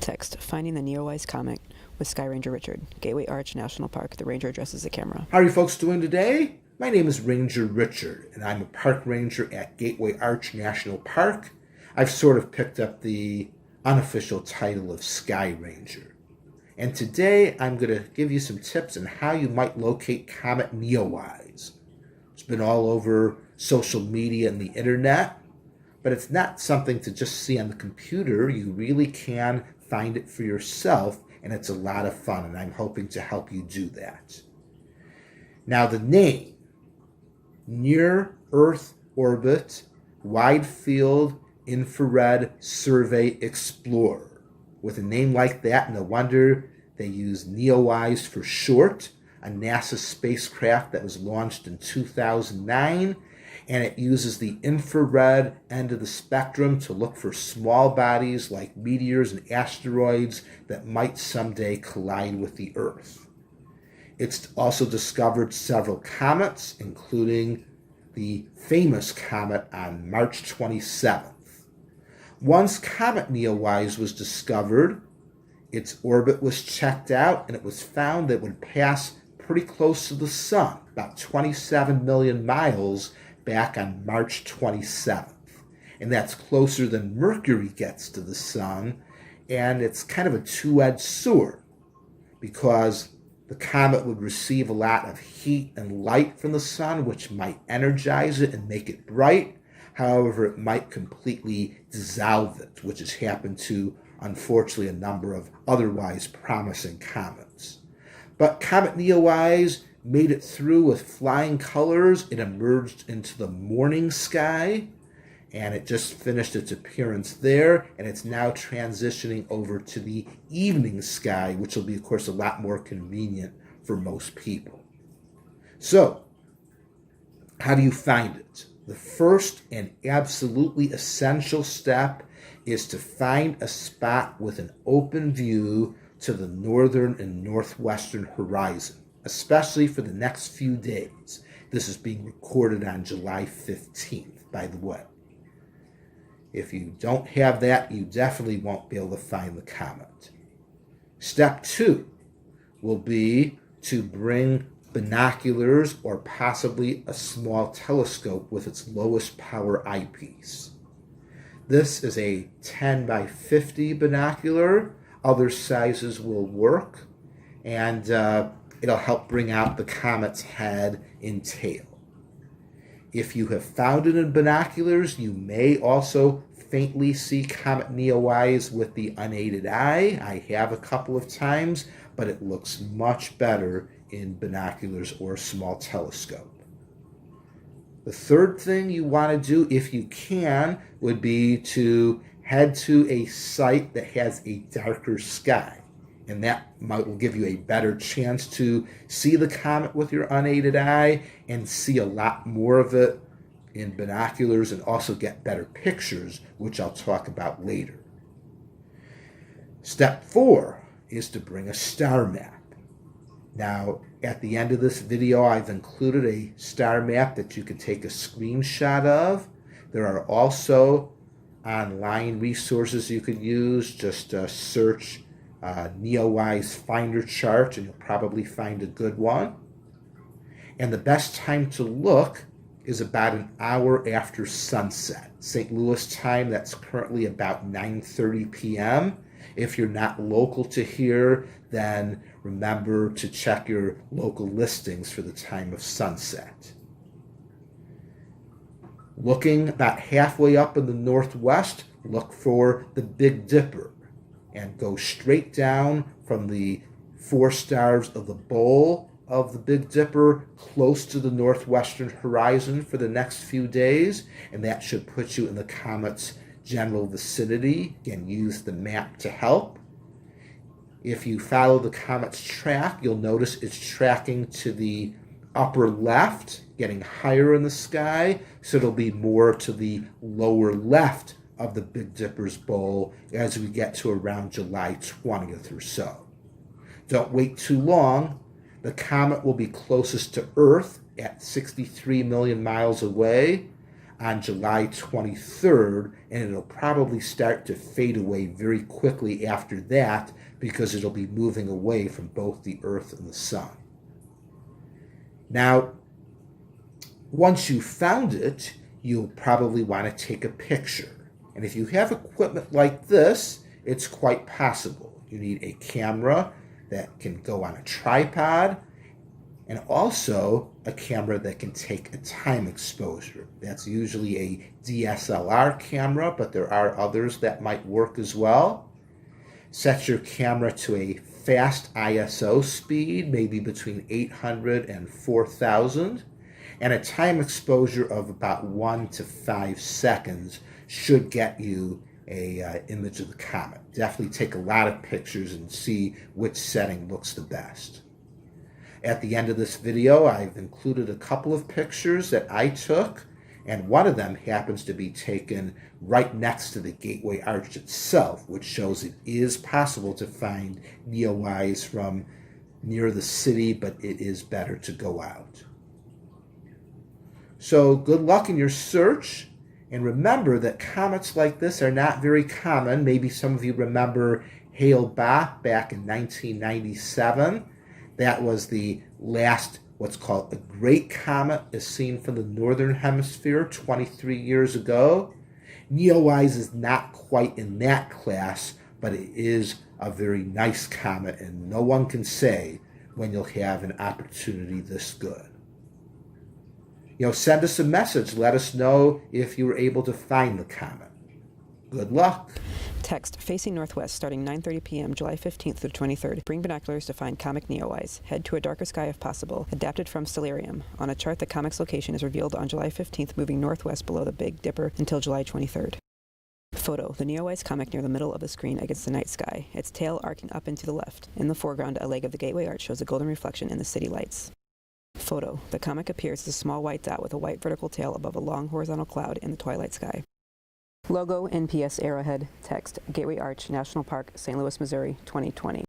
Text, Finding the NEOWISE Comet with Sky Ranger Richard, Gateway Arch National Park. The ranger addresses the camera. How are you folks doing today? My name is Ranger Richard, and I'm a park ranger at Gateway Arch National Park. I've sort of picked up the unofficial title of Sky Ranger. And today I'm going to give you some tips on how you might locate Comet NEOWISE. It's been all over social media and the internet, but it's not something to just see on the computer. You really can find it for yourself, and it's a lot of fun, and I'm hoping to help you do that. Now, the name, Near Earth Orbit Wide Field Infrared Survey Explorer. With a name like that, no wonder they use NEOWISE for short, a NASA spacecraft that was launched in 2009, and it uses the infrared end of the spectrum to look for small bodies like meteors and asteroids that might someday collide with the Earth. It's also discovered several comets, including the famous comet on March 27th. Once Comet NEOWISE was discovered, its orbit was checked out, and it was found that it would pass pretty close to the Sun, about 27 million miles back on March 27th. And that's closer than Mercury gets to the Sun, and it's kind of a two-edged sword because the comet would receive a lot of heat and light from the Sun, which might energize it and make it bright. However, it might completely dissolve it, which has happened to, unfortunately, a number of otherwise promising comets. But Comet NEOWISE made it through with flying colors. It emerged into the morning sky, and it just finished its appearance there, and it's now transitioning over to the evening sky, which will be, of course, a lot more convenient for most people. So, how do you find it? The first and absolutely essential step is to find a spot with an open view to the northern and northwestern horizon, especially for the next few days. This is being recorded on July 15th, by the way. If you don't have that, you definitely won't be able to find the comet. Step 2 will be to bring binoculars or possibly a small telescope with its lowest power eyepiece. This is a 10 by 50 binocular. Other sizes will work, and it'll help bring out the comet's head and tail. If you have found it in binoculars, you may also faintly see Comet NEOWISE with the unaided eye. I have a couple of times, but it looks much better in binoculars or a small telescope. The third thing you want to do, if you can, would be to head to a site that has a darker sky. And that will give you a better chance to see the comet with your unaided eye and see a lot more of it in binoculars and also get better pictures, which I'll talk about later. Step 4 is to bring a star map. Now, at the end of this video, I've included a star map that you can take a screenshot of. There are also online resources you could use. Just search NEOWISE Finder Chart, and you'll probably find a good one. And the best time to look is about an hour after sunset. St. Louis time, that's currently about 9:30 p.m. If you're not local to here, then remember to check your local listings for the time of sunset. Looking about halfway up in the northwest, look for the Big Dipper and go straight down from the 4 stars of the bowl of the Big Dipper close to the northwestern horizon for the next few days, and that should put you in the comet's general vicinity. Again, use the map to help. If you follow the comet's track, you'll notice it's tracking to the upper left, getting higher in the sky, so it'll be more to the lower left of the Big Dipper's bowl as we get to around July 20th or so. Don't wait too long. The comet will be closest to Earth at 63 million miles away on July 23rd, and it'll probably start to fade away very quickly after that because it'll be moving away from both the Earth and the Sun. Now, once you've found it, you'll probably want to take a picture. And if you have equipment like this, it's quite possible. You need a camera that can go on a tripod, and also a camera that can take a time exposure. That's usually a DSLR camera, but there are others that might work as well. Set your camera to a fast ISO speed, maybe between 800 and 4000, and a time exposure of about 1 to 5 seconds should get you a image of the comet. Definitely take a lot of pictures and see which setting looks the best. At the end of this video, I've included a couple of pictures that I took, and one of them happens to be taken right next to the Gateway Arch itself, which shows it is possible to find NEOWISE from near the city, but it is better to go out. So good luck in your search, and remember that comets like this are not very common. Maybe some of you remember Hale-Bopp back in 1997. That was the last, what's called a great comet, as seen from the northern hemisphere 23 years ago. NEOWISE is not quite in that class, but it is a very nice comet, and no one can say when you'll have an opportunity this good. Send us a message. Let us know if you were able to find the comet. Good luck. Text facing northwest starting 9:30 p.m. July 15th through 23rd. Bring binoculars to find comet NEOWISE. Head to a darker sky if possible. Adapted from Stellarium. On a chart, the comet's location is revealed on July 15th, moving northwest below the Big Dipper until July 23rd. Photo. The NEOWISE comet near the middle of the screen against the night sky, its tail arcing up and to the left. In the foreground, a leg of the Gateway Arch shows a golden reflection in the city lights. Photo. The comet appears as a small white dot with a white vertical tail above a long horizontal cloud in the twilight sky. Logo, NPS Arrowhead. Text, Gateway Arch National Park, St. Louis, Missouri, 2020.